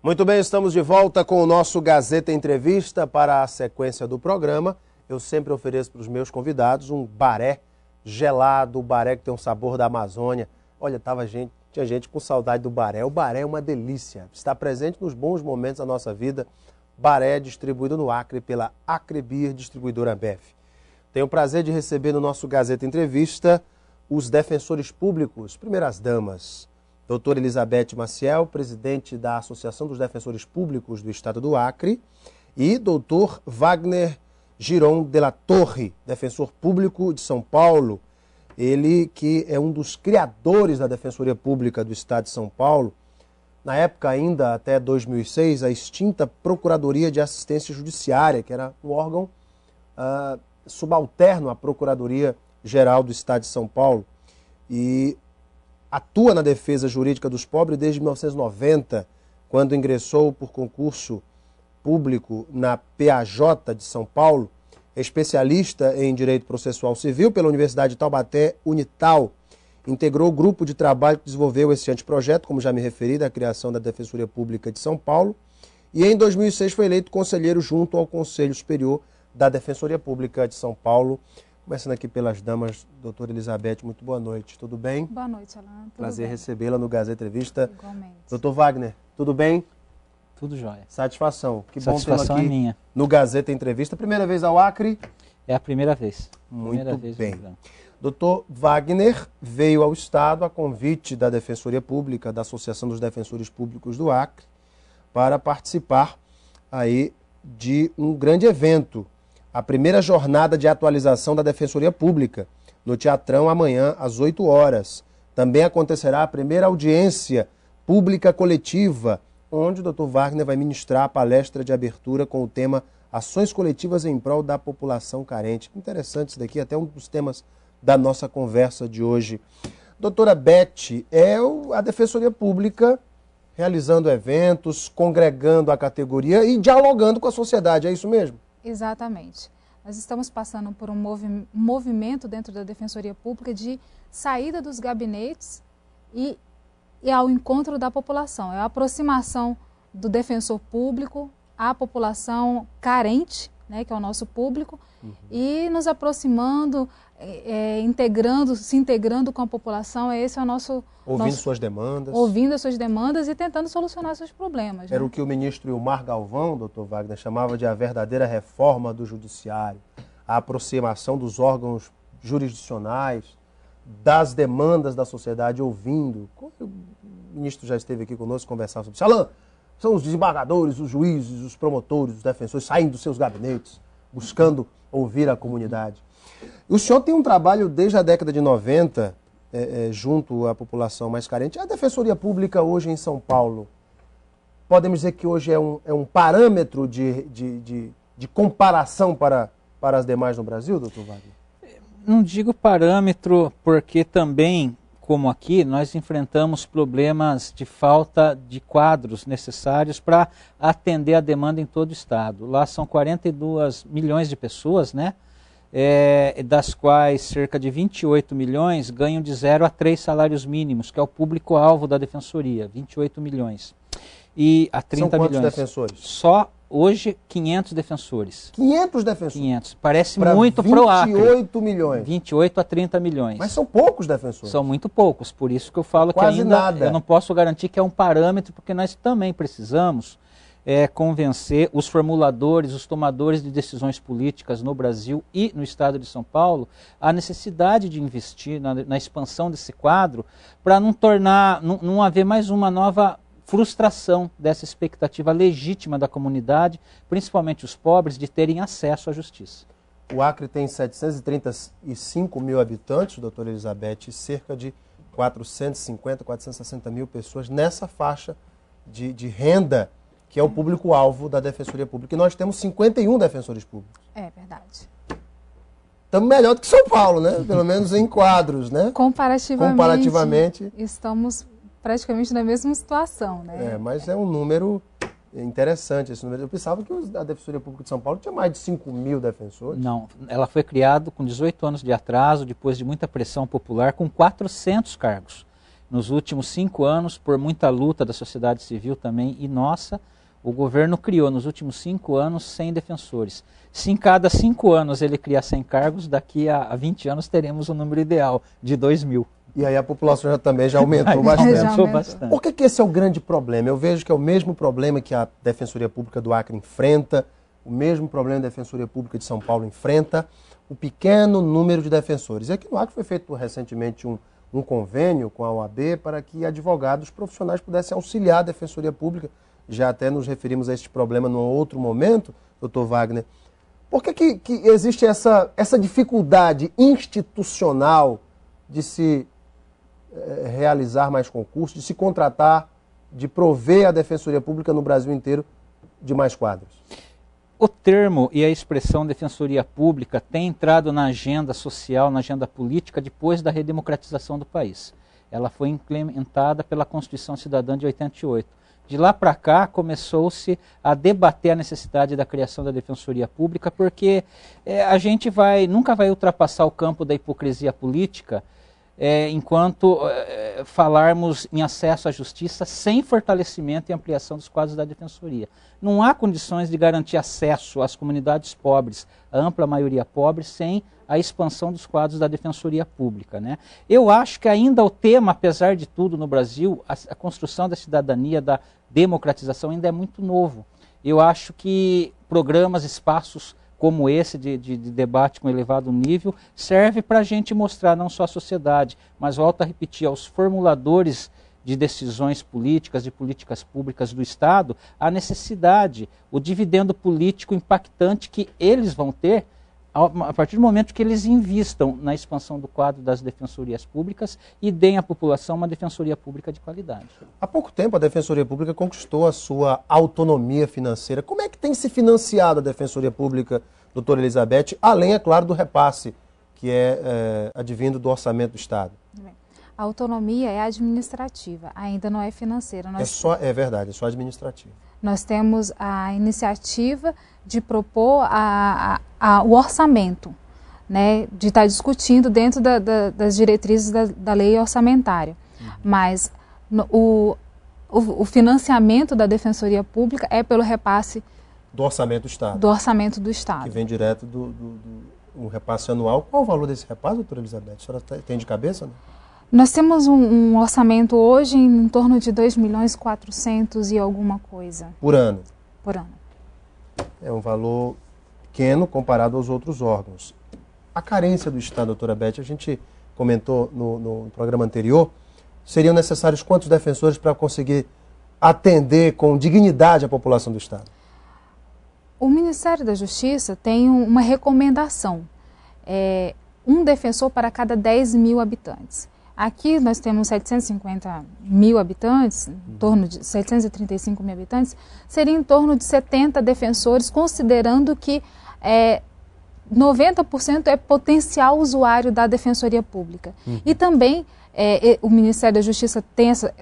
Muito bem, estamos de volta com o nosso Gazeta Entrevista. Para a sequência do programa, eu sempre ofereço para os meus convidados um baré gelado, o baré que tem um sabor da Amazônia. Olha, tinha gente com saudade do baré. O baré é uma delícia, está presente nos bons momentos da nossa vida. Baré distribuído no Acre pela Acrebir Distribuidora Ambev. Tenho o prazer de receber no nosso Gazeta Entrevista os defensores públicos, primeiras damas. Doutora Elizabeth Maciel, presidente da Associação dos Defensores Públicos do Estado do Acre, e doutor Wagner Giron de la Torre, defensor público de São Paulo. Ele que é um dos criadores da Defensoria Pública do Estado de São Paulo. Na época ainda, até 2006, a extinta Procuradoria de Assistência Judiciária, que era um órgão subalterno à Procuradoria Geral do Estado de São Paulo. E atua na defesa jurídica dos pobres desde 1990, quando ingressou por concurso público na PAJ de São Paulo, é especialista em Direito Processual Civil pela Universidade de Taubaté, Unital. Integrou o grupo de trabalho que desenvolveu esse anteprojeto, como já me referi, da criação da Defensoria Pública de São Paulo. E em 2006 foi eleito conselheiro junto ao Conselho Superior da Defensoria Pública de São Paulo. Começando aqui pelas damas, doutora Elizabeth, muito boa noite, tudo bem? Boa noite, Alan. Prazer recebê-la no Gazeta Entrevista. Igualmente. Doutor Wagner, tudo bem? Tudo jóia. Satisfação. Que Satisfação bom tê-lo aqui é minha. no Gazeta Entrevista. Primeira vez ao Acre? É a primeira vez. Muito bem. Doutor Wagner veio ao Estado a convite da Defensoria Pública, da Associação dos Defensores Públicos do Acre, para participar aí de um grande evento. A primeira jornada de atualização da Defensoria Pública, no Teatrão, amanhã, às 8 horas. Também acontecerá a primeira audiência pública coletiva, onde o Dr. Wagner vai ministrar a palestra de abertura com o tema Ações Coletivas em Prol da População Carente. Interessante isso daqui, até um dos temas da nossa conversa de hoje. Doutora Beth, é a Defensoria Pública realizando eventos, congregando a categoria e dialogando com a sociedade, é isso mesmo? Exatamente. Nós estamos passando por um movimento dentro da Defensoria Pública de saída dos gabinetes e ao encontro da população. É a aproximação do defensor público à população carente, né, que é o nosso público, e nos aproximando, se integrando com a população. Esse é o nosso... Ouvindo suas demandas. Ouvindo as suas demandas e tentando solucionar seus problemas. Era né? o que o ministro Ilmar Galvão, doutor Wagner, chamava de a verdadeira reforma do judiciário, a aproximação dos órgãos jurisdicionais, das demandas da sociedade, ouvindo. O ministro já esteve aqui conosco conversando sobre isso. Alan, são os desembargadores, os juízes, os promotores, os defensores, saindo dos seus gabinetes, buscando ouvir a comunidade. O senhor tem um trabalho desde a década de 90, junto à população mais carente. A Defensoria Pública hoje em São Paulo, podemos dizer que hoje é um parâmetro de comparação para as demais no Brasil, doutor Wagner? Não digo parâmetro, porque também, como aqui, nós enfrentamos problemas de falta de quadros necessários para atender a demanda em todo o estado. Lá são 42 milhões de pessoas, né? Das quais cerca de 28 milhões ganham de 0 a 3 salários mínimos, que é o público-alvo da Defensoria, 28 milhões. E a 30 São quantos milhões. defensores? Só hoje 500 defensores. 500 defensores? 500. Parece muito para o Acre. 28 milhões. 28 a 30 milhões. Mas são poucos defensores. São muito poucos, por isso que eu falo Quase que ainda nada. Eu não posso garantir que é um parâmetro, porque nós também precisamos convencer os formuladores, os tomadores de decisões políticas no Brasil e no estado de São Paulo a necessidade de investir na expansão desse quadro para não haver mais uma nova frustração dessa expectativa legítima da comunidade, principalmente os pobres, de terem acesso à justiça. O Acre tem 735 mil habitantes, doutora Elizabeth, e cerca de 450, 460 mil pessoas nessa faixa de renda, que é o público-alvo da Defensoria Pública. E nós temos 51 defensores públicos. É verdade. Estamos melhor do que São Paulo, né? Pelo menos em quadros, né? Comparativamente, estamos praticamente na mesma situação, né? Mas é um número interessante esse número. Eu pensava que a Defensoria Pública de São Paulo tinha mais de 5 mil defensores. Não, ela foi criada com 18 anos de atraso, depois de muita pressão popular, com 400 cargos. Nos últimos 5 anos, por muita luta da sociedade civil também e nossa, o governo criou nos últimos 5 anos 100 defensores. Se em cada 5 anos ele criar 100 cargos, daqui a 20 anos teremos o número ideal de 2.000. E aí a população também já aumentou bastante. Por que esse é o grande problema? Eu vejo que é o mesmo problema que a Defensoria Pública do Acre enfrenta, o mesmo problema que a Defensoria Pública de São Paulo enfrenta, o pequeno número de defensores. E aqui no Acre foi feito recentemente um convênio com a OAB para que advogados profissionais pudessem auxiliar a Defensoria Pública. Já até nos referimos a este problema num outro momento, doutor Wagner. Por que existe essa dificuldade institucional de se realizar mais concursos, de se contratar, de prover a Defensoria Pública no Brasil inteiro de mais quadros? O termo e a expressão Defensoria Pública tem entrado na agenda social, na agenda política, depois da redemocratização do país. Ela foi implementada pela Constituição Cidadã de 88. De lá para cá, começou-se a debater a necessidade da criação da Defensoria Pública, porque a gente nunca vai ultrapassar o campo da hipocrisia política enquanto falarmos em acesso à justiça sem fortalecimento e ampliação dos quadros da Defensoria. Não há condições de garantir acesso às comunidades pobres, à ampla maioria pobre, sem a expansão dos quadros da Defensoria Pública, né? Eu acho que ainda o tema, apesar de tudo no Brasil, a construção da cidadania, da democratização ainda é muito novo. Eu acho que programas, espaços como esse de debate com elevado nível, serve para a gente mostrar não só à sociedade, mas volto a repetir, aos formuladores de decisões políticas, de políticas públicas do Estado, a necessidade, o dividendo político impactante que eles vão ter a partir do momento que eles invistam na expansão do quadro das defensorias públicas e deem à população uma defensoria pública de qualidade. Há pouco tempo a Defensoria Pública conquistou a sua autonomia financeira. Como é que tem se financiado a Defensoria Pública, doutora Elizabeth, além, é claro, do repasse, que é advindo do orçamento do Estado? A autonomia é administrativa, ainda não é financeira. É verdade, é só administrativa. Nós temos a iniciativa de propor o orçamento, né, de estar discutindo dentro das diretrizes da lei orçamentária. Mas o financiamento da Defensoria Pública é pelo repasse do orçamento do Estado. Do orçamento do Estado. Que vem direto do repasse anual. Qual o valor desse repasse, doutora Elizabeth? A senhora tem de cabeça, né? Nós temos um orçamento hoje em torno de 2.400.000 e alguma coisa. Por ano? Por ano. É um valor pequeno comparado aos outros órgãos. A carência do Estado, doutora Beth, a gente comentou no programa anterior, seriam necessários quantos defensores para conseguir atender com dignidade a população do Estado? O Ministério da Justiça tem uma recomendação, um defensor para cada 10.000 habitantes. Aqui nós temos 750.000 habitantes, em torno de 735.000 habitantes, seria em torno de 70 defensores, considerando que 90% é potencial usuário da Defensoria Pública. E também o Ministério da Justiça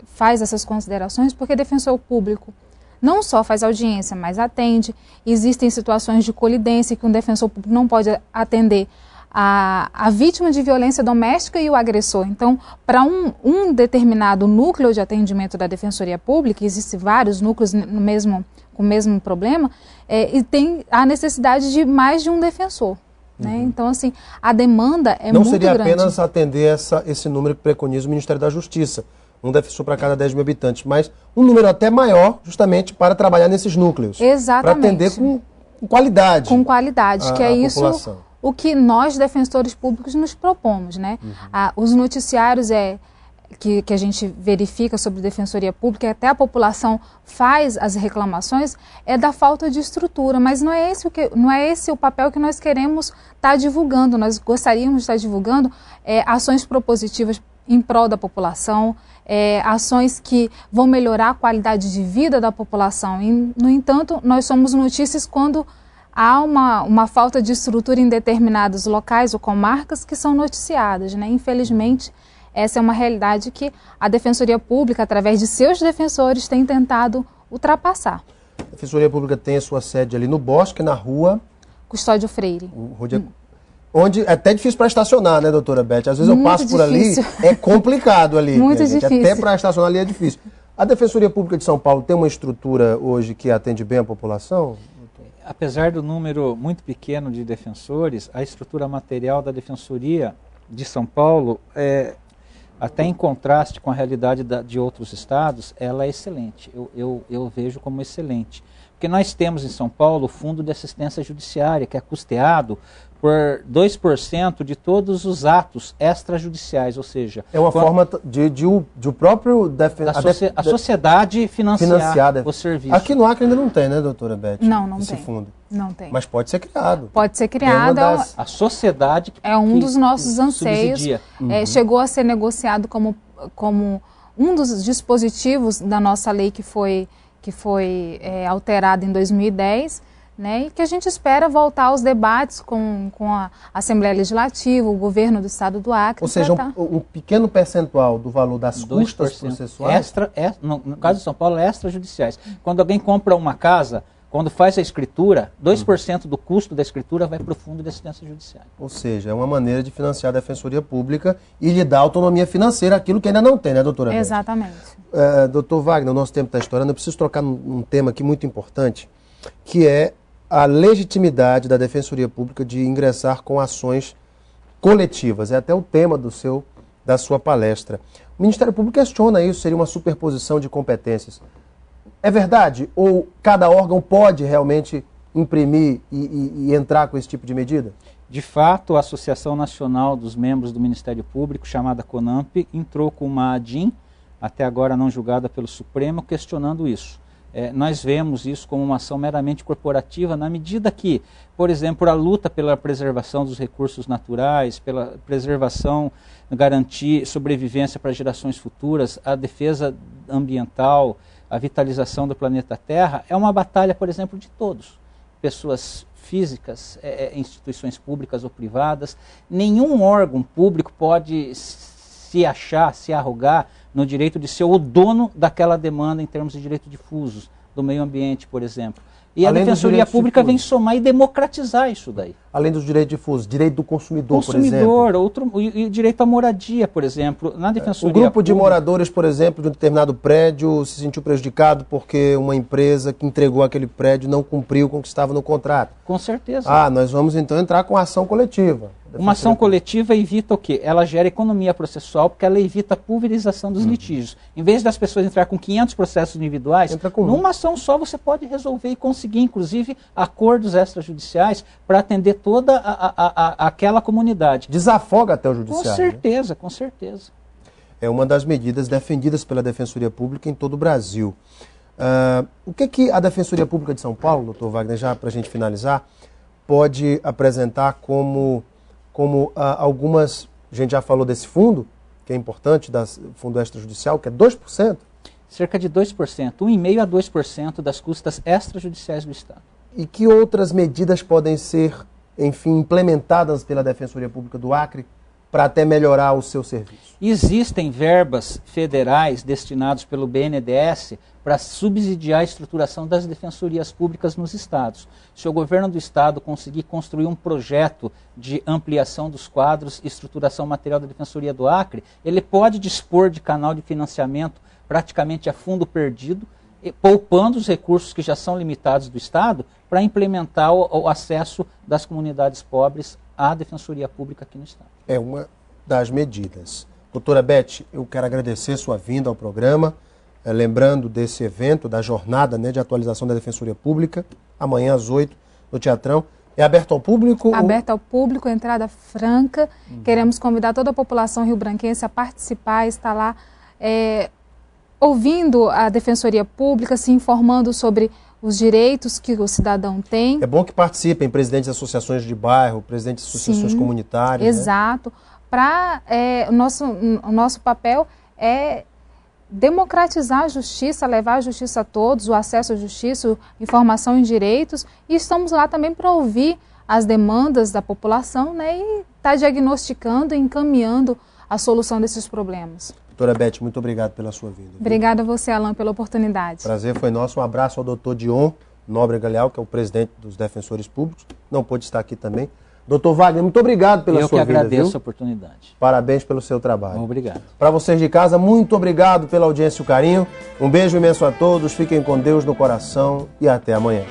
faz essas considerações porque defensor público não só faz audiência, mas atende. Existem situações de colidência que um defensor público não pode atender a vítima de violência doméstica e o agressor. Então, para um determinado núcleo de atendimento da Defensoria Pública, existem vários núcleos com o mesmo problema, e tem a necessidade de mais de um defensor. Né? Então, assim, a demanda é muito grande. Não seria apenas atender esse número que preconiza o Ministério da Justiça, um defensor para cada 10.000 habitantes, mas um número até maior, justamente para trabalhar nesses núcleus. Exatamente. Para atender com qualidade. Com qualidade, que é isso o que nós, defensores públicos, nos propomos. Né? Os noticiários que a gente verifica sobre Defensoria Pública, e até a população faz as reclamações, é da falta de estrutura, mas não é esse o papel que nós queremos estar divulgando. Nós gostaríamos de estar divulgando ações propositivas em prol da população, ações que vão melhorar a qualidade de vida da população. E, no entanto, nós somos notícias quando há uma falta de estrutura em determinados locais ou comarcas que são noticiadas. Né? Infelizmente, essa é uma realidade que a Defensoria Pública, através de seus defensores, tem tentado ultrapassar. A Defensoria Pública tem a sua sede ali no Bosque, na rua... Custódio Freire. onde é até difícil para estacionar, né, doutora Beth? Às vezes eu passo por ali, é complicado ali. Muito difícil. Até para estacionar ali é difícil. A Defensoria Pública de São Paulo tem uma estrutura hoje que atende bem a população? Apesar do número muito pequeno de defensores, a estrutura material da Defensoria de São Paulo, até em contraste com a realidade de outros estados, ela é excelente. Eu vejo como excelente. Porque nós temos em São Paulo o Fundo de Assistência Judiciária, que é custeado por 2% de todos os atos extrajudiciais, ou seja... É uma forma de o próprio... A sociedade financiar o serviço. Aqui no Acre ainda não tem, né, doutora Beth? Não esse tem. fundo. Não tem. Mas pode ser criado. Pode ser criado. A sociedade é um dos nossos anseios. Chegou a ser negociado como um dos dispositivos da nossa lei que foi alterada em 2010, né, e que a gente espera voltar aos debates com a Assembleia Legislativa, o governo do Estado do Acre. Ou seja, um pequeno percentual do valor das custas processuais? No caso de São Paulo, extrajudiciais. Quando alguém compra uma casa, quando faz a escritura, 2% do custo da escritura vai para o Fundo de Assistência Judiciária. Ou seja, é uma maneira de financiar a Defensoria Pública e lhe dar autonomia financeira, aquilo que ainda não tem, né, doutora Beth? Exatamente. Doutor Wagner, o nosso tempo está estourando, eu preciso tocar num tema aqui muito importante, que é a legitimidade da Defensoria Pública de ingressar com ações coletivas. É até o tema da sua palestra. O Ministério Público questiona isso, seria uma superposição de competências. É verdade? Ou cada órgão pode realmente imprimir e entrar com esse tipo de medida? De fato, a Associação Nacional dos Membros do Ministério Público, chamada CONAMP, entrou com uma ADIM, até agora não julgada pelo Supremo, questionando isso. Nós vemos isso como uma ação meramente corporativa, na medida que, por exemplo, a luta pela preservação dos recursos naturais, pela preservação, garantir sobrevivência para gerações futuras, a defesa ambiental, a vitalização do planeta Terra, é uma batalha, por exemplo, de todos. Pessoas físicas, instituições públicas ou privadas. Nenhum órgão público pode se arrogar no direito de ser o dono daquela demanda em termos de direito difuso, do meio ambiente, por exemplo. E a Defensoria Pública vem somar e democratizar isso daí. Além dos direitos difusos, direito do consumidor, por exemplo. E direito à moradia, por exemplo. Na Defensoria O grupo de moradores, por exemplo, de um determinado prédio se sentiu prejudicado porque uma empresa que entregou aquele prédio não cumpriu com o que estava no contrato. Com certeza. Nós vamos então entrar com ação coletiva. Uma ação coletiva evita o quê? Ela gera economia processual porque ela evita a pulverização dos litígios. Em vez das pessoas entrar com 500 processos individuais, numa ação só você pode resolver e conseguir, inclusive, acordos extrajudiciais para atender toda aquela comunidade. Desafoga até o judiciário. Com certeza, com certeza. É uma das medidas defendidas pela Defensoria Pública em todo o Brasil. O que a Defensoria Pública de São Paulo, doutor Wagner, já para a gente finalizar, pode apresentar como algumas... A gente já falou desse fundo, que é importante, fundo extrajudicial, que é 2%? Cerca de 2%, 1,5% a 2% das custas extrajudiciais do Estado. E que outras medidas podem ser, enfim, implementadas pela Defensoria Pública do Acre para até melhorar o seu serviço? Existem verbas federais destinadas pelo BNDES para subsidiar a estruturação das defensorias públicas nos estados. Se o governo do estado conseguir construir um projeto de ampliação dos quadros e estruturação material da Defensoria do Acre, ele pode dispor de canal de financiamento praticamente a fundo perdido, poupando os recursos que já são limitados do estado para implementar o acesso das comunidades pobres à Defensoria Pública aqui no estado. É uma das medidas. Doutora Beth, eu quero agradecer sua vinda ao programa, lembrando desse evento, da jornada de atualização da Defensoria Pública, amanhã às 8 no Teatrão. É aberto ao público? Aberto ao público, entrada franca. Queremos convidar toda a população rio-branquense a participar, estar lá ouvindo a Defensoria Pública, se informando sobre os direitos que o cidadão tem. É bom que participem presidentes de associações de bairro, presidentes de associações comunitárias. Exato. O nosso papel é democratizar a justiça, levar a justiça a todos, o acesso à justiça, informação em direitos, e estamos lá também para ouvir as demandas da população, e estar diagnosticando e encaminhando a solução desses problemas. Doutora Beth, muito obrigado pela sua vinda. Obrigada a você, Alan, pela oportunidade. Prazer foi nosso. Um abraço ao doutor Dion Nóbrega Leal, que é o presidente dos Defensores Públicos. Não pôde estar aqui também, Doutor Wagner, muito obrigado pela sua vida. Eu que agradeço a oportunidade. Parabéns pelo seu trabalho. Obrigado. Para vocês de casa, muito obrigado pela audiência e o carinho. Um beijo imenso a todos, fiquem com Deus no coração e até amanhã.